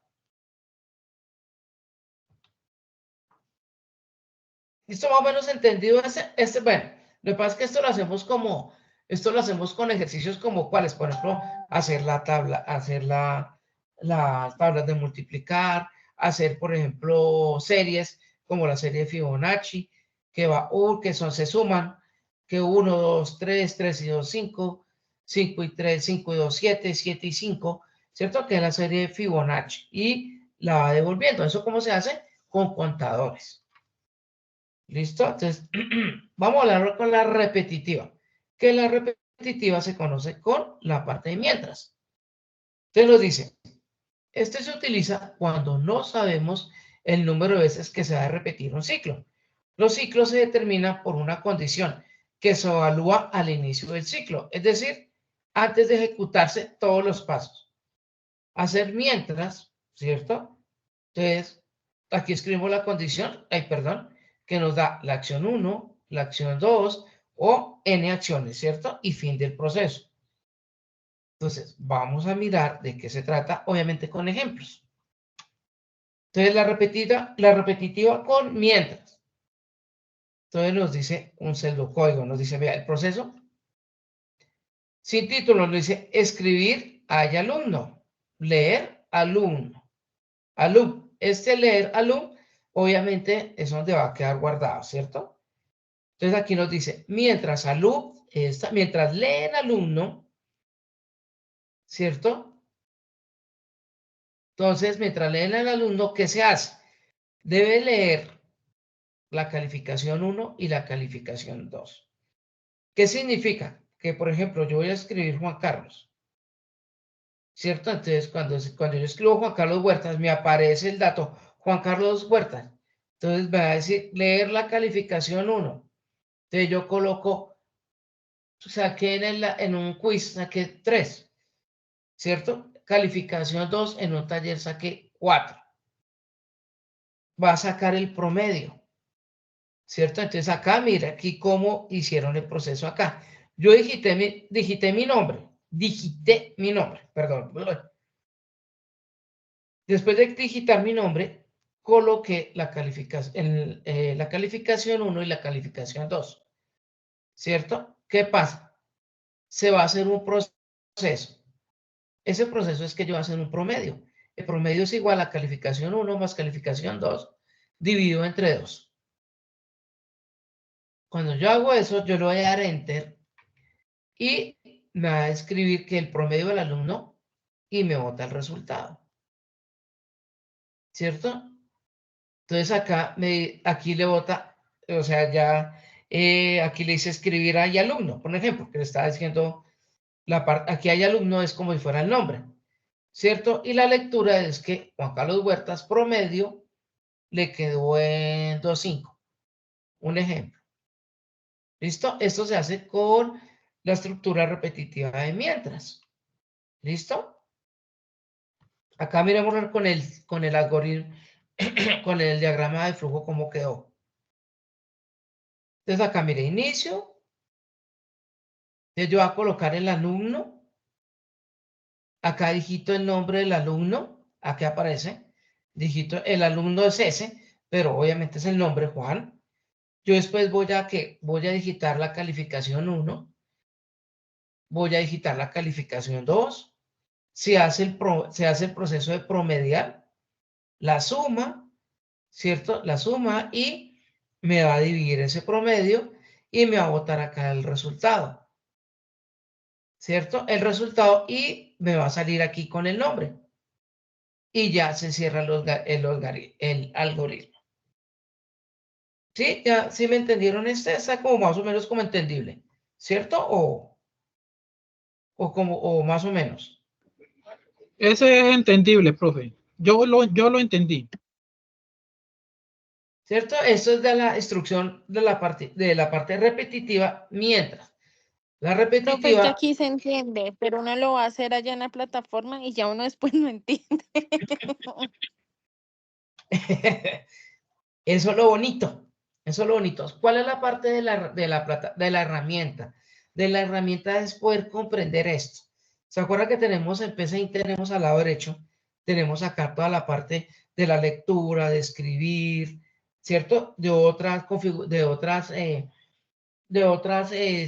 ¿Listo? Más o menos entendido bueno, lo que pasa es que esto lo hacemos con ejercicios como cuáles, por ejemplo, hacer la tabla, hacer las tablas de multiplicar, hacer, por ejemplo, series como la serie de Fibonacci, se suman, que 1, 2, 3, 3 y 2, 5, 5 y 3, 5 y 2, 7, 7 y 5, ¿cierto? Que es la serie de Fibonacci y la va devolviendo. ¿Eso cómo se hace? Con contadores. ¿Listo? Entonces, vamos a hablar con la repetitiva. Que la repetitiva se conoce con la parte de mientras. Entonces nos dice, este se utiliza cuando no sabemos el número de veces que se va a repetir un ciclo. Los ciclos se determinan por una condición que se evalúa al inicio del ciclo, es decir, antes de ejecutarse todos los pasos. Hacer mientras, ¿cierto? Entonces, aquí escribimos la condición, que nos da la acción 1, la acción 2 o n acciones, ¿cierto? Y fin del proceso. Entonces, vamos a mirar de qué se trata, obviamente con ejemplos. Entonces, la repetitiva con mientras. Entonces nos dice un pseudocódigo, nos dice, vea, el proceso. Sin título nos dice escribir hay alumno, leer alumno. Este leer alumno, obviamente es donde va a quedar guardado, ¿cierto? Entonces aquí nos dice, mientras lee el alumno, ¿cierto? Entonces, mientras lee el alumno, ¿qué se hace? Debe leer la calificación 1 y la calificación 2. ¿Qué significa? Que, por ejemplo, yo voy a escribir Juan Carlos, ¿cierto? Entonces, cuando yo escribo Juan Carlos Huertas, me aparece el dato Juan Carlos Huertas. Entonces, va a decir leer la calificación 1. Entonces, yo coloco, saqué en un quiz, saqué 3, ¿cierto? Calificación 2, en un taller saqué 4. Va a sacar el promedio, ¿cierto? Entonces, acá, mira, aquí cómo hicieron el proceso acá. Yo digité mi nombre, perdón. Después de digitar mi nombre, coloqué la calificación 1 y la calificación 2, ¿cierto? ¿Qué pasa? Se va a hacer un proceso. Ese proceso es que yo voy a hacer un promedio. El promedio es igual a calificación 1 más calificación 2 dividido entre 2. Cuando yo hago eso, yo le voy a dar Enter y me va a escribir que el promedio del alumno y me bota el resultado. ¿Cierto? Entonces aquí le bota, o sea, ya aquí le dice escribir hay alumno, por ejemplo, que le estaba diciendo aquí hay alumno es como si fuera el nombre, ¿cierto? Y la lectura es que Juan Carlos Huertas promedio le quedó en 2.5, un ejemplo. ¿Listo? Esto se hace con la estructura repetitiva de mientras. ¿Listo? Acá miremos con el algoritmo, con el diagrama de flujo, cómo quedó. Entonces acá mire, inicio. Entonces yo voy a colocar el alumno. Acá digito el nombre del alumno. aquí aparece, dígito, el alumno es ese, pero obviamente es el nombre Juan. Yo después voy a digitar la calificación 1, voy a digitar la calificación 2, se hace el proceso de promediar, la suma, ¿cierto? La suma y me va a dividir ese promedio y me va a botar acá el resultado, ¿cierto? El resultado y me va a salir aquí con el nombre. Y ya se cierra el algoritmo. ¿Sí? ¿Ya sí me entendieron? Este está como más o menos como entendible, ¿cierto? O más o menos. Ese es entendible, profe. Yo lo entendí. ¿Cierto? Esto es de la instrucción de la parte repetitiva, mientras la Profe, es que repetitiva, aquí se entiende, pero uno lo va a hacer allá en la plataforma y ya uno después no entiende. eso es lo bonito, eso es lo bonito. ¿Cuál es la parte de la herramienta? De la herramienta es poder comprender esto. ¿Se acuerda que tenemos en PCI, tenemos al lado derecho, tenemos acá toda la parte de la lectura, de escribir, ¿cierto? De otras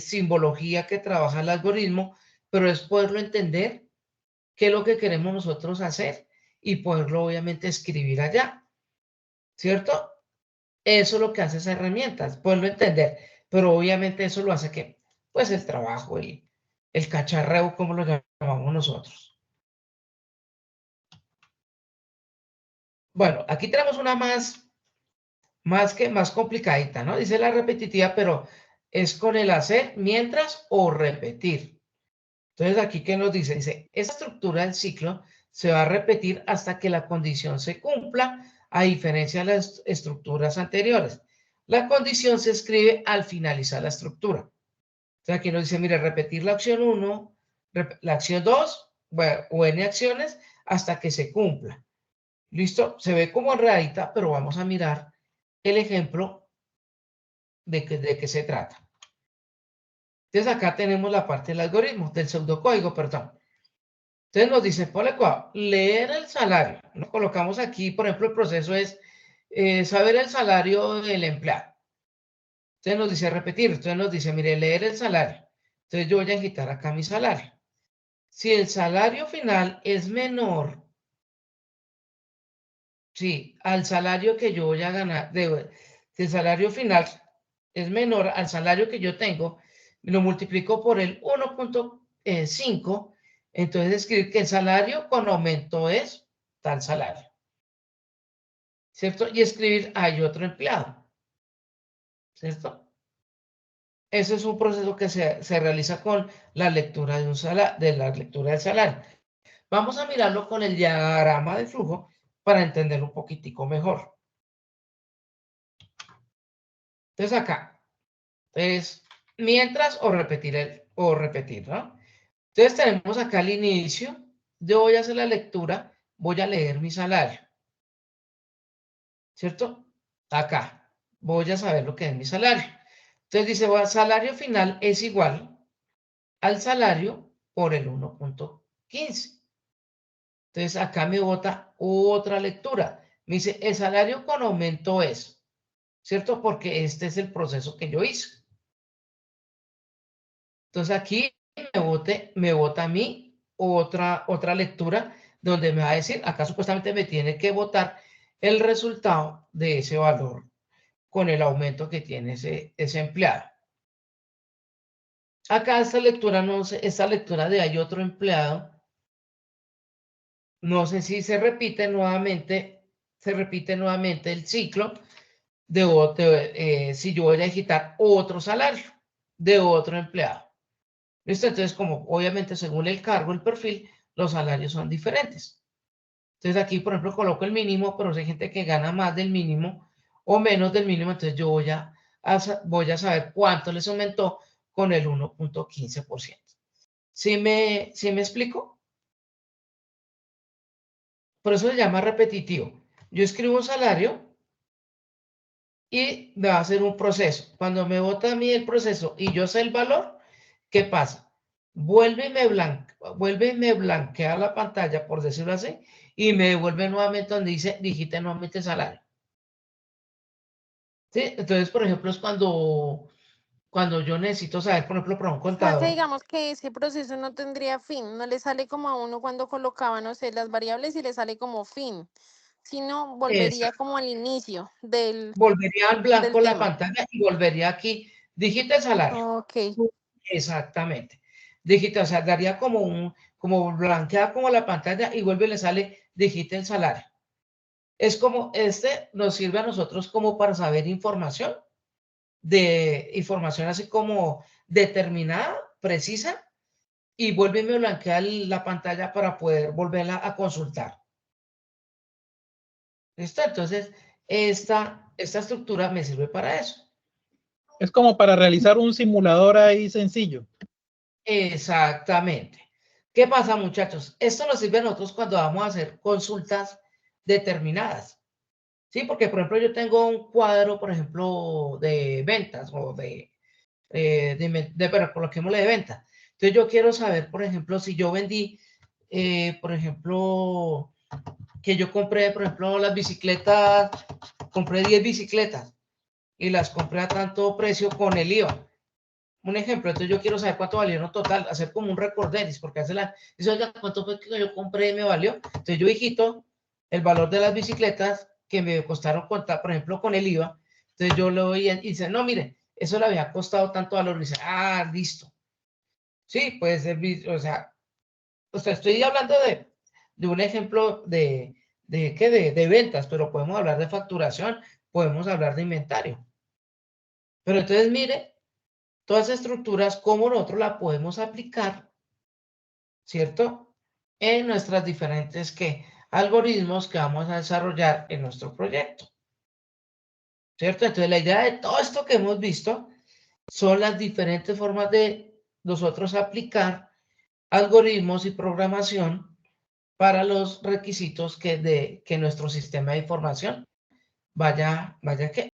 simbología que trabaja el algoritmo, pero es poderlo entender, qué es lo que queremos nosotros hacer y poderlo obviamente escribir allá, ¿cierto? Eso es lo que hace esa herramienta, es poderlo entender, pero obviamente eso lo hace que, pues el trabajo, el cacharreo, como lo llamamos nosotros. Bueno, aquí tenemos una más complicadita, ¿no? Dice la repetitiva, pero es con el hacer, mientras o repetir. Entonces, aquí, ¿qué nos dice? Dice, esa estructura del ciclo se va a repetir hasta que la condición se cumpla, a diferencia de las estructuras anteriores. La condición se escribe al finalizar la estructura. Entonces, aquí nos dice, mire, repetir la acción 1, la acción 2, bueno, o n acciones, hasta que se cumpla. ¿Listo? Se ve como enredadita, pero vamos a mirar el ejemplo de qué se trata. Entonces, acá tenemos la parte del algoritmo, del pseudocódigo, perdón. Entonces nos dice, ponle cuidado, leer el salario. Nos colocamos aquí, por ejemplo, el proceso es saber el salario del empleado. Entonces nos dice repetir, entonces nos dice, mire, leer el salario. Entonces yo voy a quitar acá mi salario. Si el salario final es menor, sí, al salario que yo voy a ganar, si el salario final es menor al salario que yo tengo, lo multiplico por el 1.5, entonces escribir que el salario con aumento es tal salario, ¿cierto? Y escribir hay otro empleado, ¿cierto? Ese es un proceso que se realiza con la lectura de la lectura del salario. Vamos a mirarlo con el diagrama de flujo para entenderlo un poquitico mejor. Entonces acá es mientras o repetir, ¿no? Entonces tenemos acá el inicio. Yo voy a hacer la lectura, voy a leer mi salario, ¿cierto? Acá voy a saber lo que es mi salario. Entonces dice, bueno, salario final es igual al salario por el 1.15. Entonces acá me bota otra lectura. Me dice, el salario con aumento es, ¿cierto? Porque este es el proceso que yo hice. Entonces aquí me bota a mí otra lectura donde me va a decir, acá supuestamente me tiene que botar el resultado de ese valor con el aumento que tiene ese empleado. Acá esta lectura, no sé, esta lectura de hay otro empleado, no sé si se repite nuevamente el ciclo si yo voy a digitar otro salario de otro empleado. ¿Listo? Entonces, como obviamente según el cargo, el perfil, los salarios son diferentes. Entonces aquí, por ejemplo, coloco el mínimo, pero si hay gente que gana más del mínimo o menos del mínimo, entonces yo voy a saber cuánto les aumentó con el 1.15%. ¿Sí me explico? Por eso se llama repetitivo. Yo escribo un salario y me va a hacer un proceso. Cuando me bota a mí el proceso y yo sé el valor, ¿qué pasa? vuelve y me blanquea la pantalla, por decirlo así, y me devuelve nuevamente donde dice digite nuevamente salario. ¿Sí? Entonces, por ejemplo, es cuando yo necesito saber, por ejemplo, para un O sea, que contador. digamos que ese proceso no tendría fin, no le sale como a uno cuando colocaba, no sé, las variables y le sale como fin, sino volvería como al inicio Volvería al del blanco la tema. pantalla y volvería aquí, digite el salario. Ok. Exactamente. Digite, o sea, daría como blanquear como la pantalla y vuelve y le sale digite el salario. Es como, nos sirve a nosotros como para saber información así como determinada, precisa, y vuelve y me blanquea la pantalla para poder volverla a consultar. ¿Listo? Entonces, esta estructura me sirve para eso. Es como para realizar un simulador ahí sencillo. Exactamente. ¿Qué pasa, muchachos? Esto nos sirve a nosotros cuando vamos a hacer consultas determinadas. Sí, porque, por ejemplo, yo tengo un cuadro, por ejemplo, de ventas o pero coloquémosle de venta. Entonces, yo quiero saber, por ejemplo, si yo vendí, por ejemplo, que yo compré, por ejemplo, las bicicletas, compré 10 bicicletas y las compré a tanto precio con el IVA. Un ejemplo, entonces yo quiero saber cuánto valieron total, hacer como un recorderis, porque dice, oiga, ¿cuánto fue que yo compré y me valió? Entonces yo digito el valor de las bicicletas que me costaron contar, por ejemplo, con el IVA. Entonces yo lo voy y dice, no, mire, eso le había costado tanto valor. Y dice, ah, listo. Sí, puede ser, o sea, estoy hablando de un ejemplo de ventas, pero podemos hablar de facturación, podemos hablar de inventario. Pero entonces, mire, todas esas estructuras, cómo nosotros la podemos aplicar, ¿cierto? En nuestras diferentes algoritmos que vamos a desarrollar en nuestro proyecto, ¿cierto? Entonces, la idea de todo esto que hemos visto son las diferentes formas de nosotros aplicar algoritmos y programación para los requisitos que nuestro sistema de información vaya